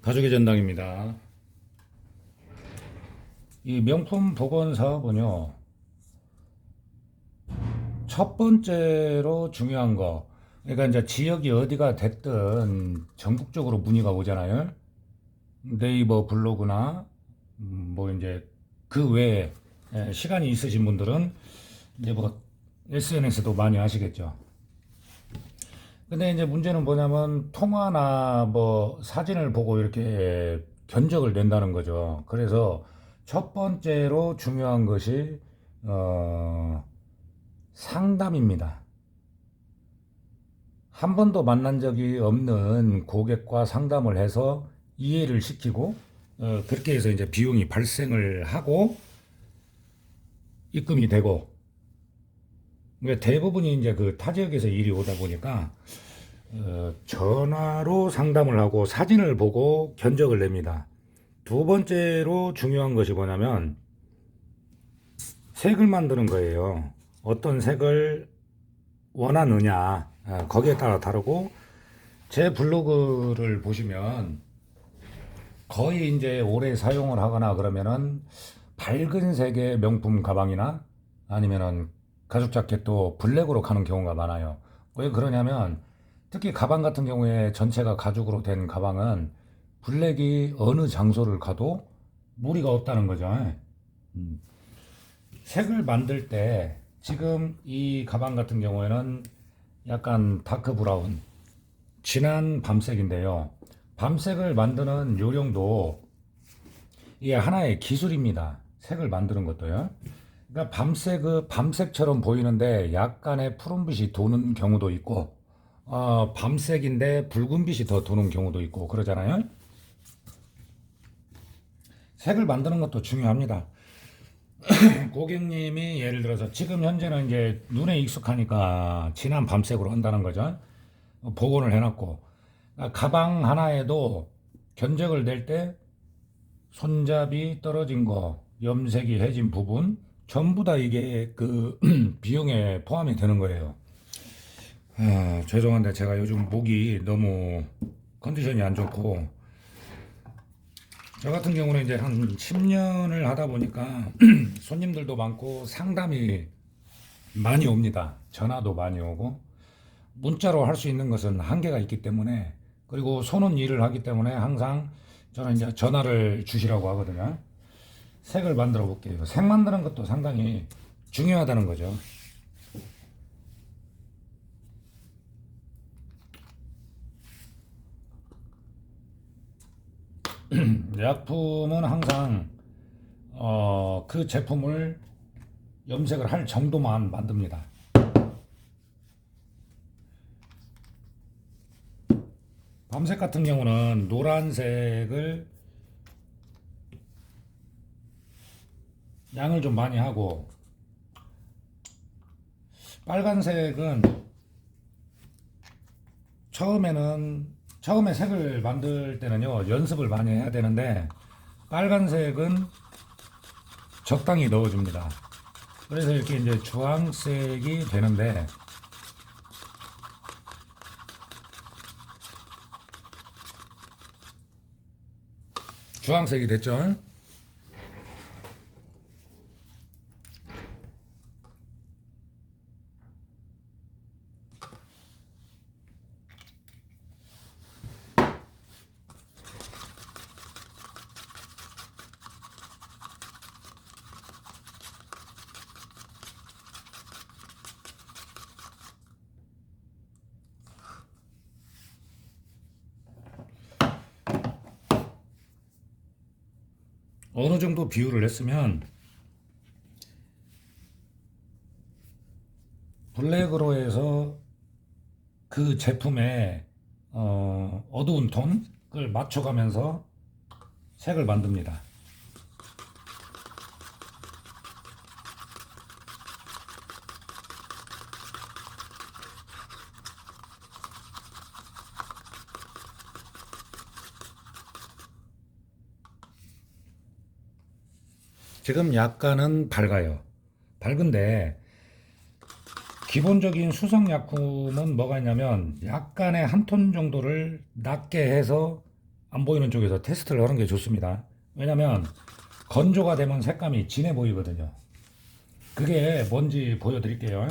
가족의 전당입니다. 이 명품 복원 사업은요, 첫 번째로 중요한 거, 그러니까 이제 지역이 어디가 됐든 전국적으로 문의가 오잖아요. 네이버 블로그나 뭐 이제 그 외에 시간이 있으신 분들은 이제 뭐 SNS도 많이 하시겠죠. 근데 이제 문제는 뭐냐면 통화나 뭐 사진을 보고 이렇게 견적을 낸다는 거죠. 그래서 첫 번째로 중요한 것이 어, 상담입니다. 한 번도 만난 적이 없는 고객과 상담을 해서 이해를 시키고 그렇게 해서 이제 비용이 발생을 하고 입금이 되고, 그러니까 대부분이 이제 그 타 지역에서 일이 오다 보니까 전화로 상담을 하고 사진을 보고 견적을 냅니다. 두 번째로 중요한 것이 뭐냐면 색을 만드는 거예요. 어떤 색을 원하느냐, 거기에 따라 다르고, 제 블로그를 보시면 거의 이제 오래 사용을 하거나 그러면은 밝은 색의 명품 가방이나 아니면은 가죽 자켓도 블랙으로 가는 경우가 많아요. 왜 그러냐면 특히 가방 같은 경우에 전체가 가죽으로 된 가방은 블랙이 어느 장소를 가도 무리가 없다는 거죠. 음. 색을 만들 때 지금 이 가방 같은 경우에는 약간 다크 브라운, 진한 밤색인데요. 밤색을 만드는 요령도 이게 하나의 기술입니다. 색을 만드는 것도요. 그러니까 밤색처럼 보이는데 약간의 푸른빛이 도는 경우도 있고, 밤색인데 붉은빛이 더 도는 경우도 있고 그러잖아요. 색을 만드는 것도 중요합니다. 고객님이 예를 들어서 지금 현재는 이제 눈에 익숙하니까 진한 밤색으로 한다는 거죠. 복원을 해놨고, 가방 하나에도 견적을 낼 때 손잡이 떨어진 거, 염색이 해진 부분 전부 다 이게 그 비용에 포함이 되는 거예요. 죄송한데 제가 요즘 목이 너무 컨디션이 안 좋고, 저 같은 경우는 이제 한 10년을 하다 보니까 손님들도 많고 상담이 많이 옵니다. 전화도 많이 오고 문자로 할 수 있는 것은 한계가 있기 때문에, 그리고 손은 일을 하기 때문에 항상 저는 이제 전화를 주시라고 하거든요. 색을 만들어 볼게요. 색 만드는 것도 상당히 중요하다는 거죠. 약품은 항상 그 제품을 염색을 할 정도만 만듭니다. 밤색 같은 경우는 노란색을 양을 좀 많이 하고, 빨간색은 처음에 색을 만들 때는요 연습을 많이 해야 되는데, 빨간색은 적당히 넣어줍니다. 그래서 이렇게 이제 주황색이 되는데, 주황색이 됐죠. 어느 정도 비율을 했으면 블랙으로 해서 그 제품의 어두운 톤을 맞춰가면서 색을 만듭니다. 지금 약간은 밝아요. 밝은데 기본적인 수성 약품은 뭐가 있냐면 약간의 한 톤 정도를 낮게 해서 안 보이는 쪽에서 테스트를 하는 게 좋습니다. 왜냐면 건조가 되면 색감이 진해 보이거든요. 그게 뭔지 보여드릴게요.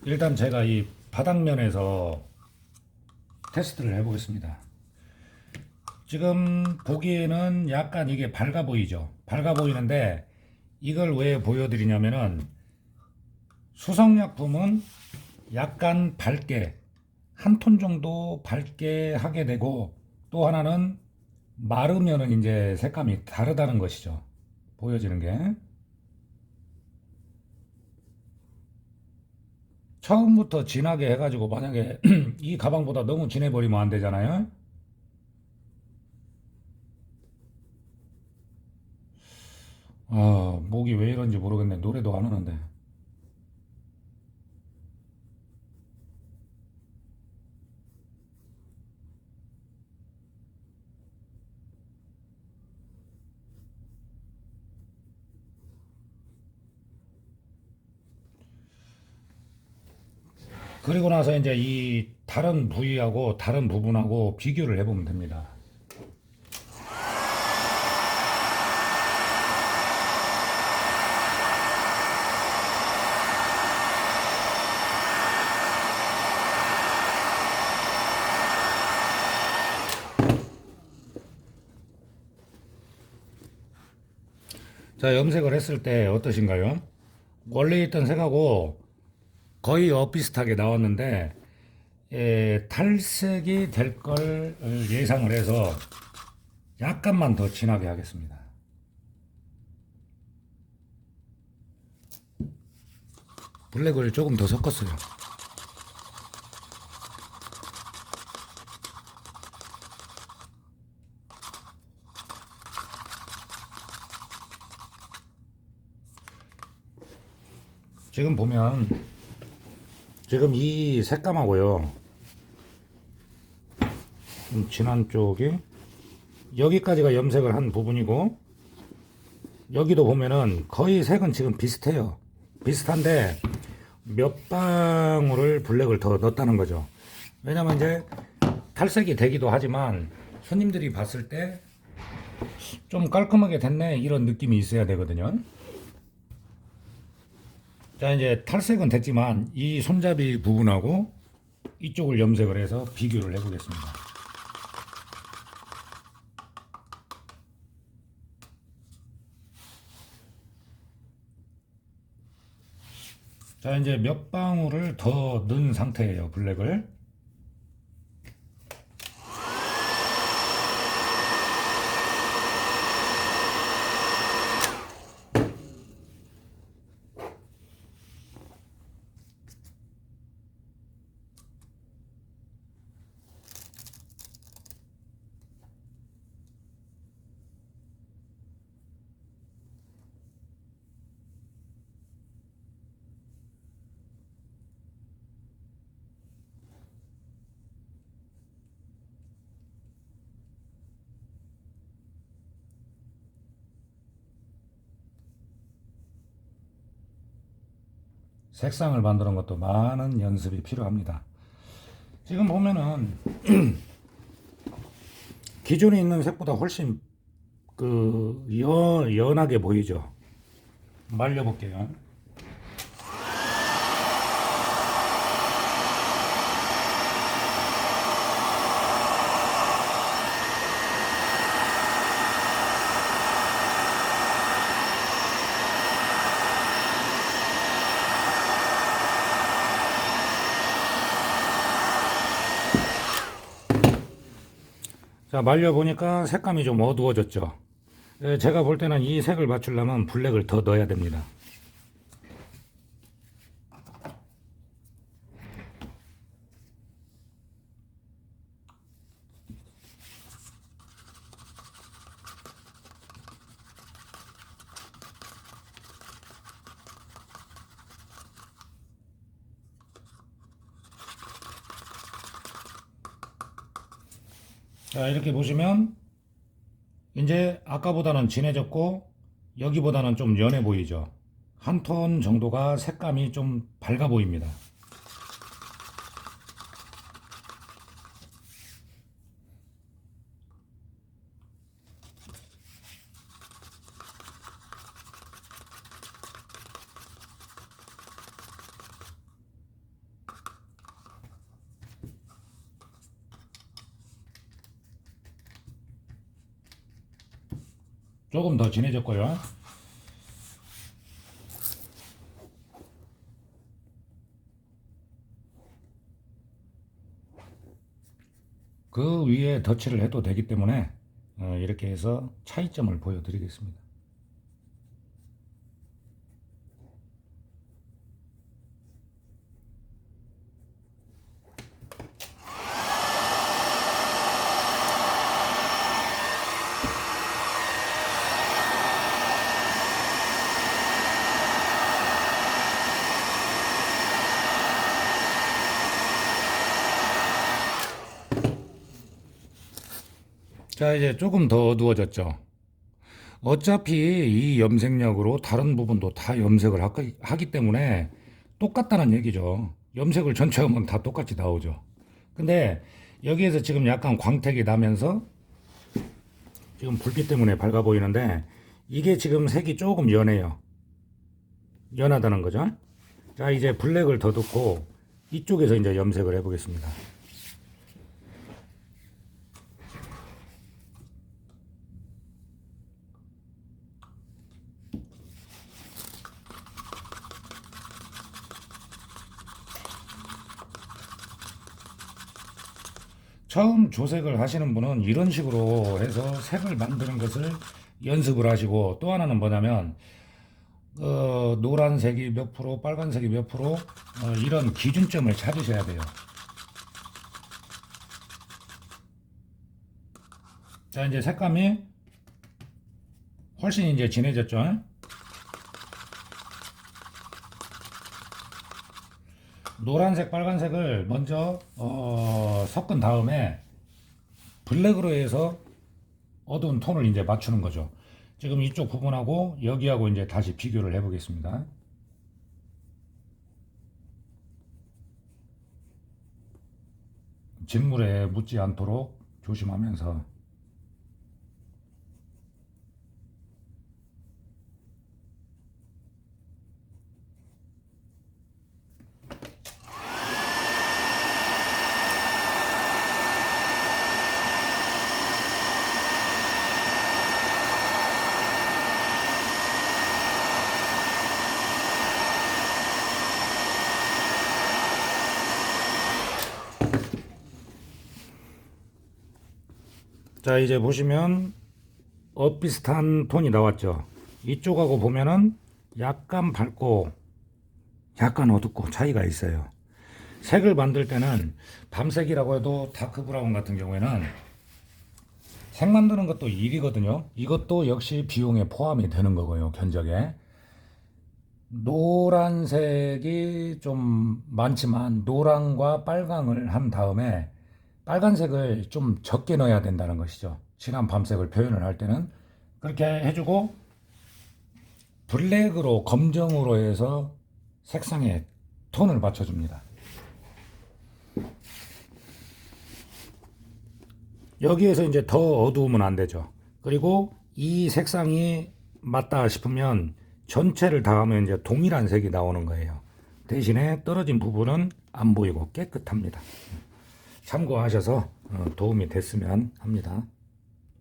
일단 제가 이 바닥면에서 테스트를 해보겠습니다. 지금 보기에는 약간 이게 밝아 보이죠. 밝아 보이는데 이걸 왜 보여드리냐면은 수성약품은 약간 밝게 한 톤 정도 밝게 하게 되고, 또 하나는 마르면은 이제 색감이 다르다는 것이죠. 보여지는 게 처음부터 진하게 해가지고 만약에 이 가방보다 너무 진해 버리면 안 되잖아요. 아, 목이 왜 이런지 모르겠네. 노래도 안 하는데. 그리고 나서 이제 이 다른 부위하고 다른 부분하고 비교를 해보면 됩니다. 자, 염색을 했을 때 어떠신가요? 원래 있던 색하고 거의 엇비슷하게 나왔는데, 탈색이 될 걸 예상을 해서 약간만 더 진하게 하겠습니다. 블랙을 조금 더 섞었어요. 지금 보면 지금 이 색감하고요, 좀 진한 쪽이 여기까지가 염색을 한 부분이고, 여기도 보면은 거의 색은 지금 비슷해요. 비슷한데 몇 방울을 블랙을 더 넣었다는 거죠. 왜냐면 이제 탈색이 되기도 하지만 손님들이 봤을 때 좀 깔끔하게 됐네 이런 느낌이 있어야 되거든요. 자, 이제 탈색은 됐지만 이 손잡이 부분하고 이쪽을 염색을 해서 비교를 해보겠습니다. 자, 이제 몇 방울을 더 넣은 상태예요, 블랙을. 색상을 만드는 것도 많은 연습이 필요합니다. 지금 보면은 기존에 있는 색보다 훨씬 연하게 보이죠. 말려볼게요. 자, 말려보니까 색감이 좀 어두워졌죠. 제가 볼 때는 이 색을 맞추려면 블랙을 더 넣어야 됩니다. 자, 이렇게 보시면 이제 아까보다는 진해졌고 여기보다는 좀 연해 보이죠. 한 톤 정도가 색감이 좀 밝아 보입니다. 조금 더 진해졌고요. 그 위에 덧칠을 해도 되기 때문에 이렇게 해서 차이점을 보여드리겠습니다. 자, 이제 조금 더 어두워졌죠. 어차피 이 염색약으로 다른 부분도 다 염색을 하기 때문에 똑같다는 얘기죠. 염색을 전체 하면 다 똑같이 나오죠. 근데 여기에서 지금 약간 광택이 나면서 지금 불빛 때문에 밝아 보이는데 이게 지금 색이 조금 연해요. 연하다는 거죠. 자, 이제 블랙을 더 넣고 이쪽에서 이제 염색을 해 보겠습니다. 처음 조색을 하시는 분은 이런 식으로 해서 색을 만드는 것을 연습을 하시고, 또 하나는 뭐냐면 노란색이 몇 프로, 빨간색이 몇 프로, 이런 기준점을 찾으셔야 돼요. 자, 이제 색감이 훨씬 이제 진해졌죠. 노란색, 빨간색을 먼저 섞은 다음에 블랙으로 해서 어두운 톤을 이제 맞추는 거죠. 지금 이쪽 부분하고 여기하고 이제 다시 비교를 해 보겠습니다. 진물에 묻지 않도록 조심하면서. 자, 이제 보시면 비슷한 톤이 나왔죠. 이쪽하고 보면은 약간 밝고 약간 어둡고 차이가 있어요. 색을 만들 때는 밤색이라고 해도 다크 브라운 같은 경우에는 색 만드는 것도 일이거든요. 이것도 역시 비용에 포함이 되는 거고요. 견적에. 노란색이 좀 많지만 노랑과 빨강을 한 다음에 빨간색을 좀 적게 넣어야 된다는 것이죠. 진한 밤색을 표현을 할 때는 그렇게 해주고, 블랙으로 검정으로 해서 색상에 톤을 맞춰줍니다. 여기에서 이제 더 어두우면 안 되죠. 그리고 이 색상이 맞다 싶으면 전체를 다 하면 이제 동일한 색이 나오는 거예요. 대신에 떨어진 부분은 안 보이고 깨끗합니다. 참고하셔서 도움이 됐으면 합니다.